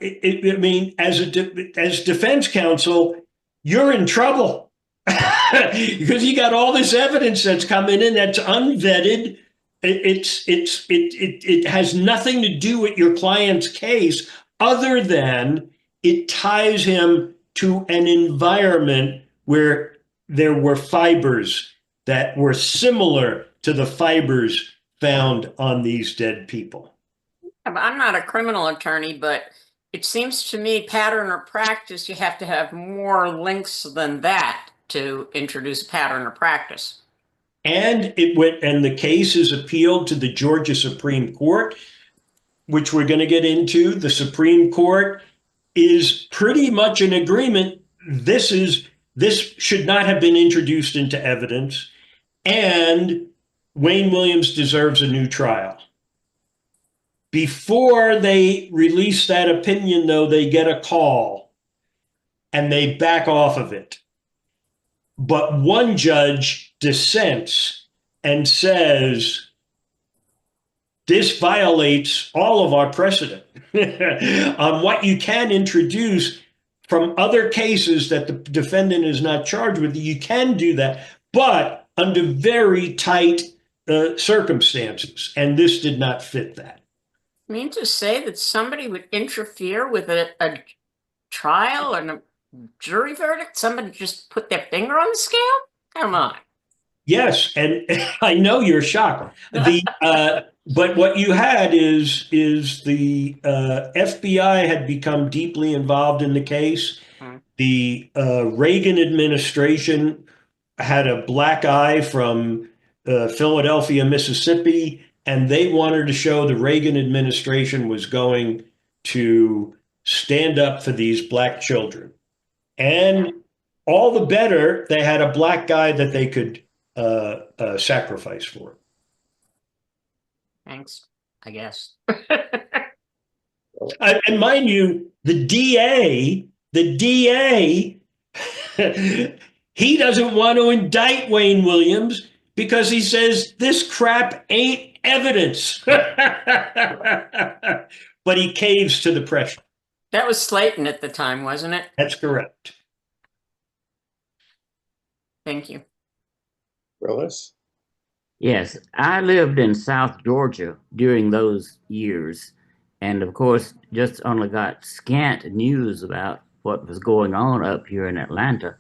defense counsel, you're in trouble because you got all this evidence that's coming in that's unvetted. It has nothing to do with your client's case other than it ties him to an environment where there were fibers that were similar to the fibers found on these dead people. I'm not a criminal attorney, but it seems to me pattern or practice, you have to have more links than that to introduce pattern or practice. And the case is appealed to the Georgia Supreme Court, which we're going to get into. The Supreme Court is pretty much in agreement. This should not have been introduced into evidence, and Wayne Williams deserves a new trial. Before they release that opinion, though, they get a call and they back off of it. But one judge dissents and says, this violates all of our precedent on what you can introduce from other cases that the defendant is not charged with. You can do that, but under very tight circumstances. And this did not fit that. I mean to say that somebody would interfere with a trial and a jury verdict? Somebody just put their finger on the scale? Come on. Yes, and I know you're shocked. But what you had is the FBI had become deeply involved in the case. The Reagan administration had a black eye from Philadelphia, Mississippi, and they wanted to show the Reagan administration was going to stand up for these black children. And all the better, they had a black guy that they could sacrifice for. Thanks, I guess. And mind you, the DA, he doesn't want to indict Wayne Williams because he says this crap ain't evidence. But he caves to the pressure. That was Slayton at the time, wasn't it? That's correct. Thank you. Willis? Yes, I lived in South Georgia during those years, and of course, just only got scant news about what was going on up here in Atlanta.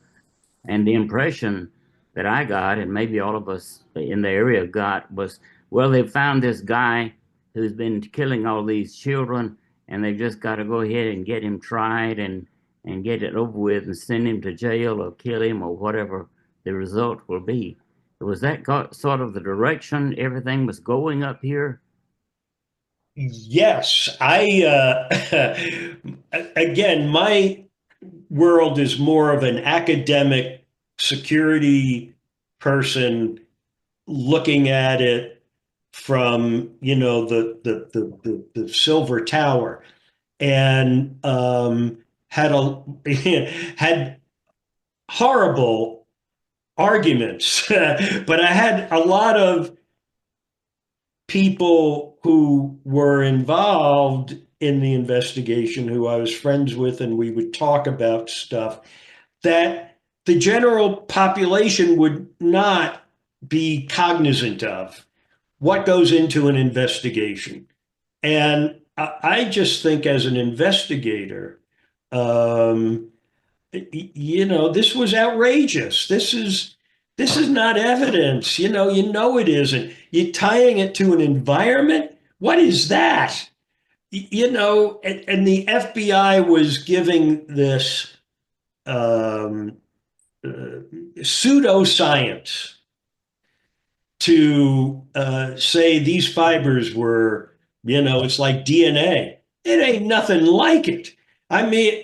And the impression that I got, and maybe all of us in the area got, was, well, they found this guy who's been killing all these children, and they just got to go ahead and get him tried and get it over with and send him to jail or kill him or whatever the result will be. Was that sort of the direction everything was going up here? Yes. Again, my world is more of an academic security person looking at it from, the Silver Tower, and had horrible arguments, but I had a lot of people who were involved in the investigation who I was friends with, and we would talk about stuff that the general population would not be cognizant of what goes into an investigation. And I just think as an investigator, this was outrageous. This is not evidence. You know it isn't. You're tying it to an environment. What is that? And the FBI was giving this pseudoscience to say these fibers were, it's like DNA. It ain't nothing like it. I mean,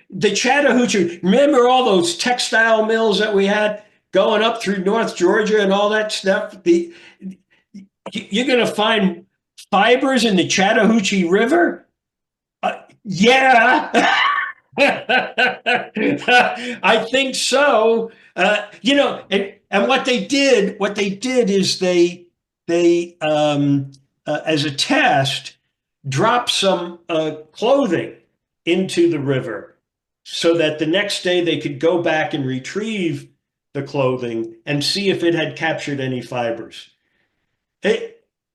the Chattahoochee, remember all those textile mills that we had going up through North Georgia and all that stuff? You're going to find fibers in the Chattahoochee River? Yeah. I think so. And what they did is they as a test, dropped some clothing into the river so that the next day they could go back and retrieve the clothing and see if it had captured any fibers.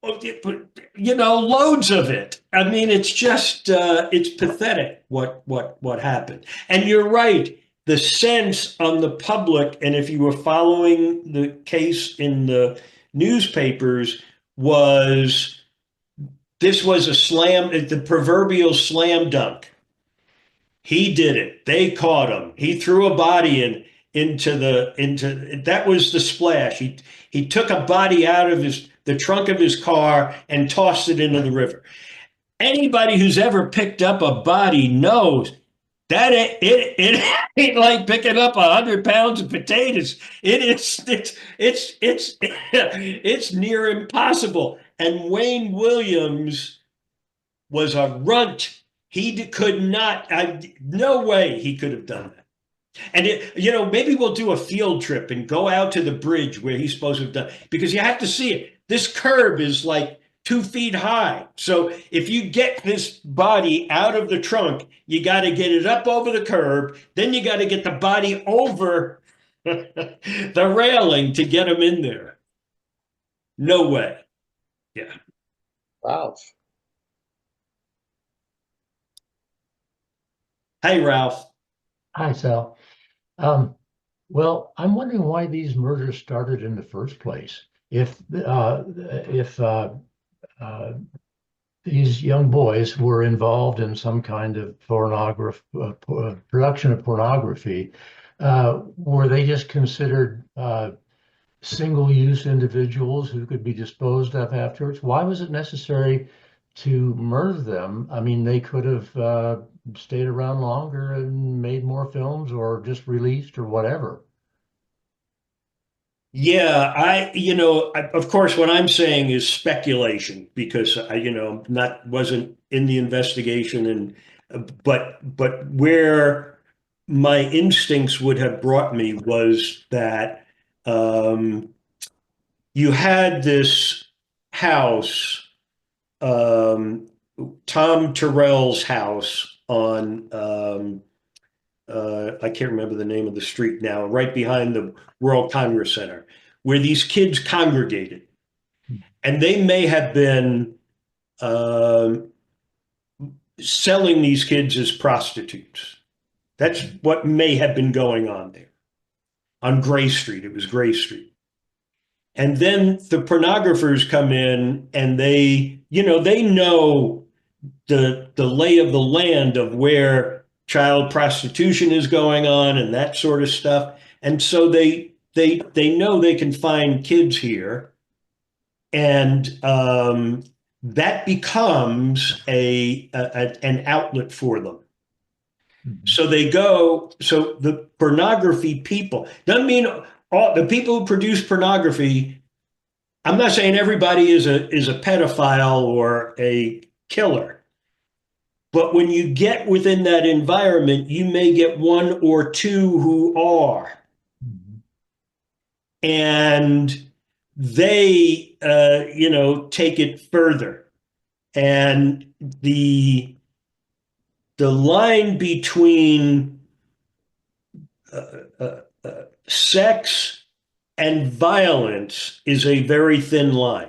Loads of it. I mean, it's just, it's pathetic what happened. And you're right, the sense on the public, and if you were following the case in the newspapers, this was the proverbial slam dunk. He did it. They caught him. He threw a body into that was the splash. He took a body out of the trunk of his car and tossed it into the river. Anybody who's ever picked up a body knows that it ain't like picking up 100 pounds of potatoes. It's near impossible. And Wayne Williams was a runt. He could not, no way he could have done that. And maybe we'll do a field trip and go out to the bridge where he's supposed to have done, because you have to see it. This curb is like 2 feet high. So if you get this body out of the trunk, you got to get it up over the curb. Then you got to get the body over the railing to get him in there. No way. Yeah. Wow. Hey, Ralph. Hi, Sal. Well, I'm wondering why these murders started in the first place. If these young boys were involved in some kind of production of pornography, were they just considered single-use individuals who could be disposed of afterwards? Why was it necessary to murder them? I mean, they could have stayed around longer and made more films, or just released, or whatever. Yeah, of course, what I'm saying is speculation, because wasn't in the investigation, but where my instincts would have brought me was that you had this house, Tom Terrell's house on, I can't remember the name of the street now, right behind the World Congress Center, where these kids congregated. And they may have been selling these kids as prostitutes. That's what may have been going on there. On Gray Street, it was Gray Street. And then the pornographers come in and they know the lay of the land of where child prostitution is going on and that sort of stuff. And so they know they can find kids here, and that becomes an outlet for them. So so the pornography people, doesn't mean all the people who produce pornography. I'm not saying everybody is a pedophile or a killer, but when you get within that environment, you may get one or two who are. And they, take it further. And the line between sex and violence is a very thin line.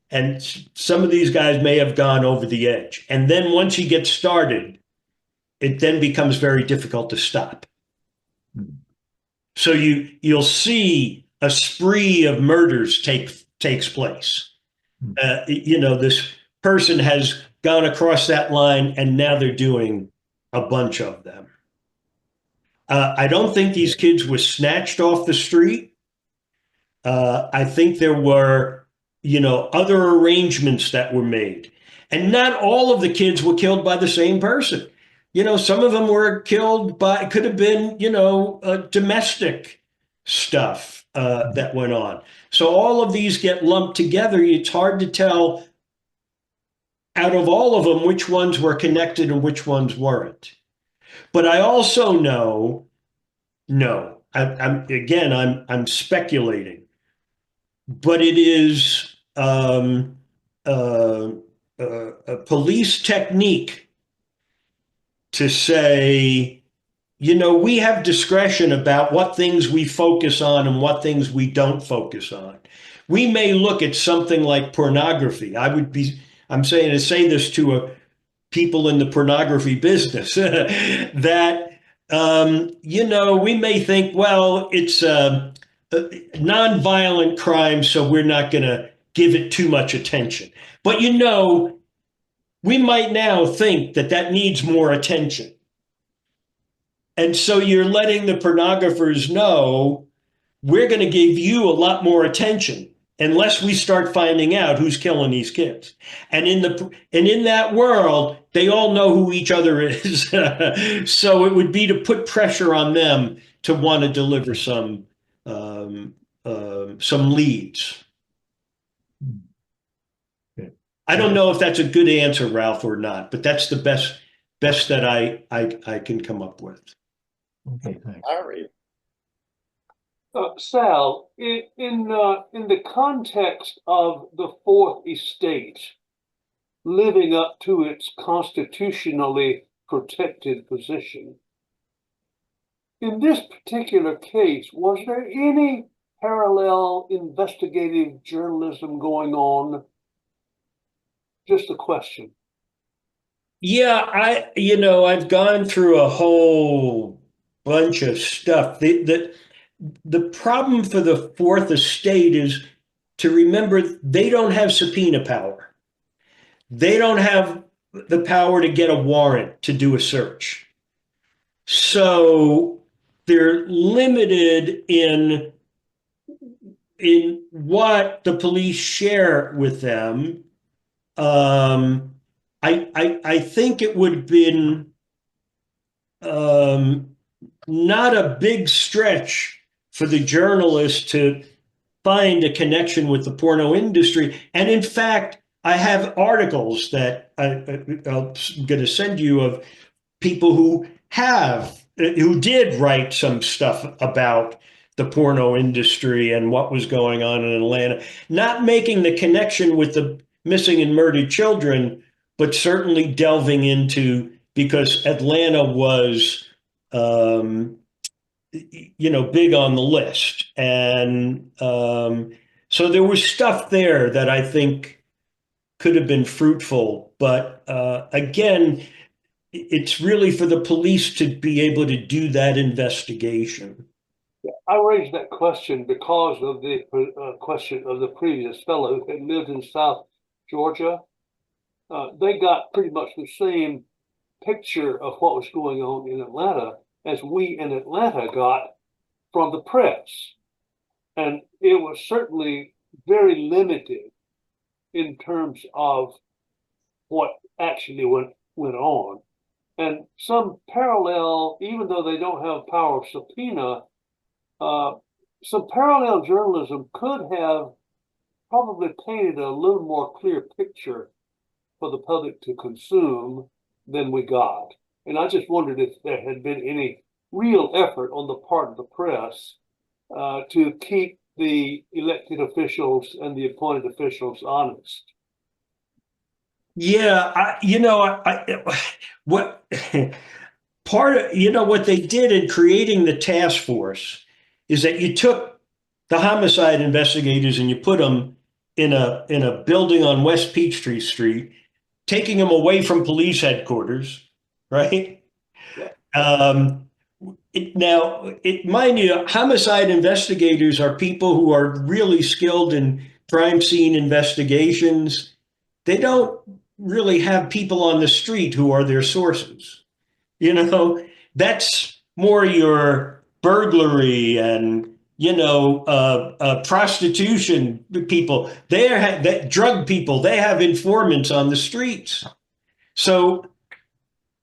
And some of these guys may have gone over the edge. And then once you get started, it then becomes very difficult to stop. So you'll see a spree of murders takes place. This person has gone across that line and now they're doing a bunch of them. I don't think these kids were snatched off the street. I think there were, other arrangements that were made. And not all of the kids were killed by the same person. Some of them were killed by, it could have been, domestic stuff that went on. So all of these get lumped together. It's hard to tell out of all of them which ones were connected and which ones weren't. But I also know, I'm speculating, but it is a police technique to say, we have discretion about what things we focus on and what things we don't focus on. We may look at something like pornography. I'm saying to say this to people in the pornography business that, we may think, well, it's a nonviolent crime, so we're not going to give it too much attention. But, we might now think that needs more attention. And so you're letting the pornographers know we're going to give you a lot more attention unless we start finding out who's killing these kids. And in that world, they all know who each other is. So it would be to put pressure on them to want to deliver some leads. I don't know if that's a good answer, Ralph, or not, but that's the best that I can come up with. Okay, thanks. Ari. Sal, in the context of the Fourth Estate living up to its constitutionally protected position, in this particular case, was there any parallel investigative journalism going on? Just a question. Yeah, I've gone through a whole bunch of stuff. The problem for the Fourth Estate is to remember they don't have subpoena power. They don't have the power to get a warrant to do a search. So they're limited in what the police share with them. I think it would have been not a big stretch for the journalist to find a connection with the porno industry. And in fact, I have articles that I'm going to send you of people who did write some stuff about the porno industry and what was going on in Atlanta, not making the connection with the missing and murdered children, but certainly delving into, because Atlanta was, big on the list. And so there was stuff there that I think could have been fruitful. But again, it's really for the police to be able to do that investigation. I raised that question because of the question of the previous fellow who had lived in South Georgia. They got pretty much the same picture of what was going on in Atlanta as we in Atlanta got from the press. And it was certainly very limited in terms of what actually went on. And some parallel, even though they don't have power of subpoena, some parallel journalism could have probably painted a little more clear picture for the public to consume than we got. And I just wondered if there had been any real effort on the part of the press to keep the elected officials and the appointed officials honest. Yeah, what part of, what they did in creating the task force is that you took the homicide investigators and you put them in a building on West Peachtree Street, taking them away from police headquarters, right? Um, mind you, homicide investigators are people who are really skilled in crime scene investigations. They don't really have people on the street who are their sources. That's more your burglary and prostitution people. That drug people. They have informants on the streets. So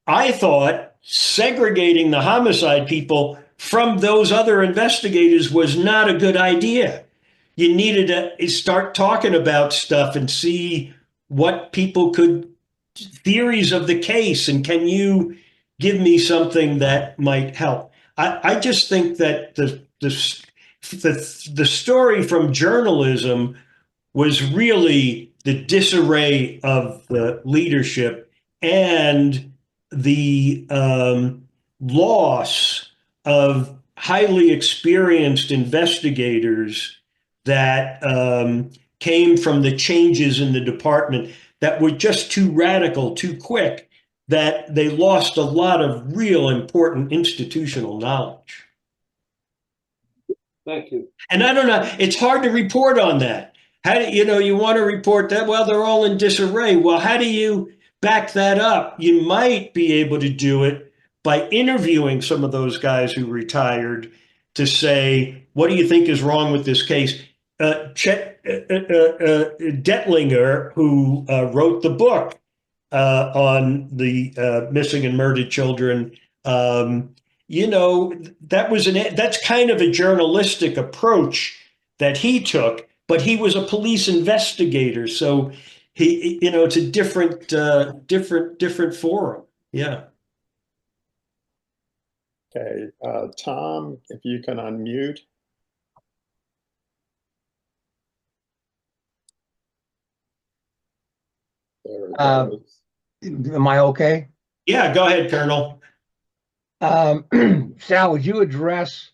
I thought segregating the homicide people from those other investigators was not a good idea. You needed to start talking about stuff and see what people could, theories of the case, and can you give me something that might help? I just think that the story from journalism was really the disarray of the leadership and the loss of highly experienced investigators that came from the changes in the department that were just too radical, too quick, that they lost a lot of real important institutional knowledge. Thank you. And I don't know, it's hard to report on that. How do you want to report that? Well, they're all in disarray. Well, how do you back that up? You might be able to do it by interviewing some of those guys who retired to say, what do you think is wrong with this case? Chet Detlinger, who wrote the book on the missing and murdered children, that's kind of a journalistic approach that he took, but he was a police investigator, so it's a different forum. Yeah. Okay, Tom, if you can unmute. There it goes. Am I okay? Yeah, go ahead, Colonel. Sal, would you address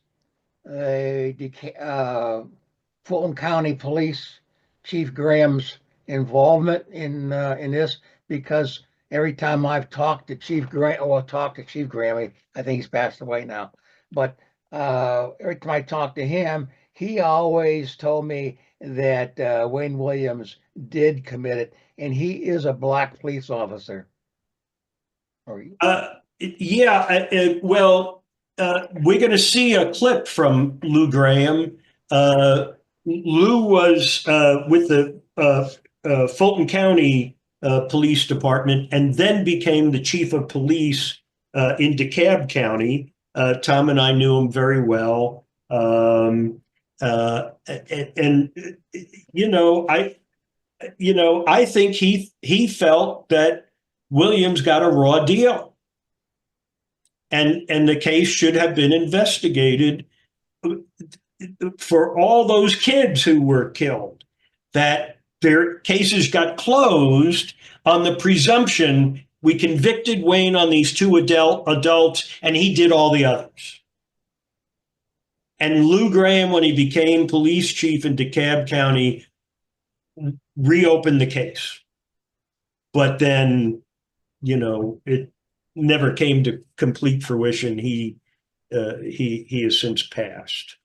Fulton County Police Chief Graham's involvement in this? Because every time I've talked to Chief Graham, I think he's passed away now, but every time I talk to him, he always told me that Wayne Williams did commit it, and he is a black police officer. Yeah, we're going to see a clip from Lou Graham. Lou was with the Fulton County Police Department and then became the chief of police in DeKalb County. Tom and I knew him very well. I think he felt that Williams got a raw deal. And the case should have been investigated for all those kids who were killed, that their cases got closed on the presumption we convicted Wayne on these two adults and he did all the others. And Lou Graham, when he became police chief in DeKalb County, reopened the case. But then, it never came to complete fruition. He has since passed.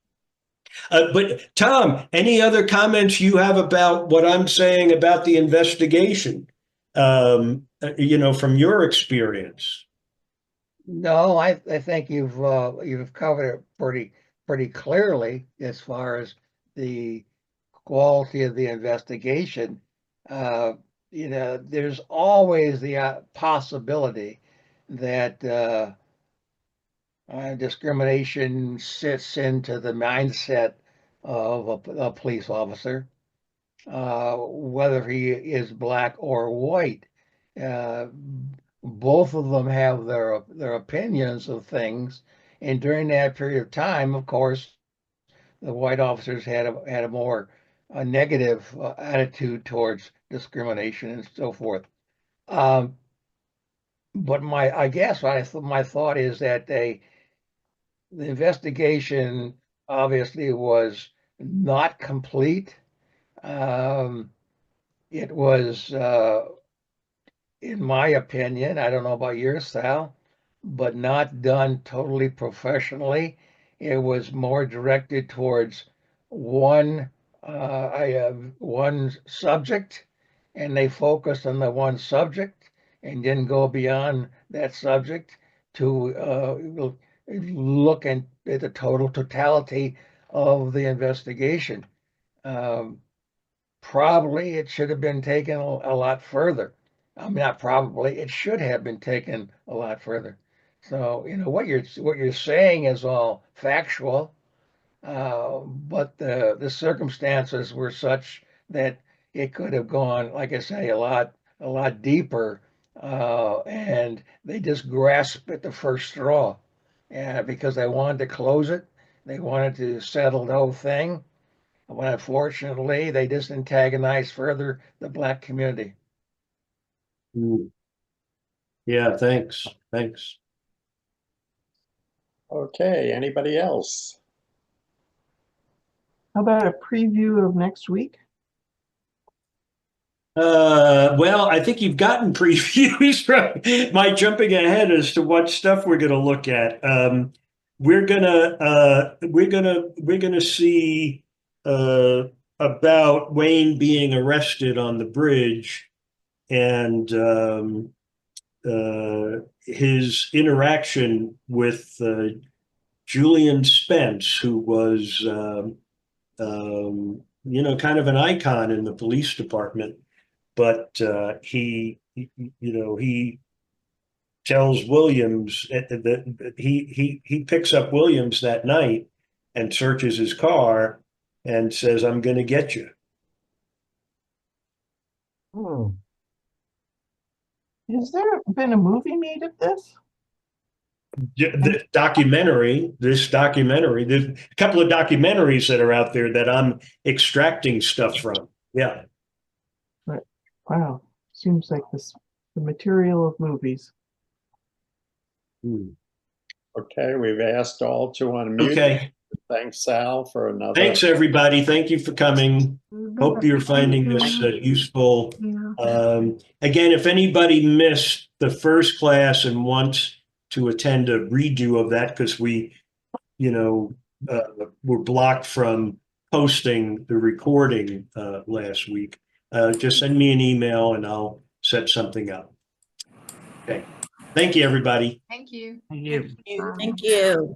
But Tom, any other comments you have about what I'm saying about the investigation? From your experience. No, I think you've covered it pretty clearly as far as the quality of the investigation. There's always the possibility that discrimination sits into the mindset of a police officer, whether he is black or white. Both of them have their opinions of things, and during that period of time, of course, the white officers had a more negative attitude towards discrimination and so forth. But I guess my thought is that the investigation obviously was not complete. It was, in my opinion, I don't know about yours, Sal, but not done totally professionally. It was more directed towards one one subject, and they focused on the one subject and didn't go beyond that subject to look at the total totality of the investigation. Probably it should have been taken a lot further. I mean, not probably, it should have been taken a lot further. So, you know, what you're saying is all factual, but the circumstances were such that it could have gone, like I say, a lot deeper, and they just grasped at the first straw, because they wanted to close it, they wanted to settle the whole thing. But unfortunately, they just antagonize further the Black community. Yeah, thanks. Thanks. Okay, anybody else? How about a preview of next week? Well, I think you've gotten previews from my jumping ahead as to what stuff we're going to look at. We're gonna see about Wayne being arrested on the bridge and his interaction with Julian Spence, who was you know, kind of an icon in the police department. But he tells Williams that he picks up Williams that night and searches his car and says, "I'm going to get you." Has there been a movie made of this? This documentary, there's a couple of documentaries that are out there that I'm extracting stuff from. Yeah. But, wow, seems like the material of movies. Okay, we've asked all to unmute. Okay. Thanks, Sal, for another. Thanks, everybody. Thank you for coming. Hope you're finding this useful. Again, if anybody missed the first class and wants to attend a redo of that, because we, were blocked from posting the recording last week, just send me an email and I'll set something up. Okay. Thank you, everybody. Thank you. Thank you. Thank you.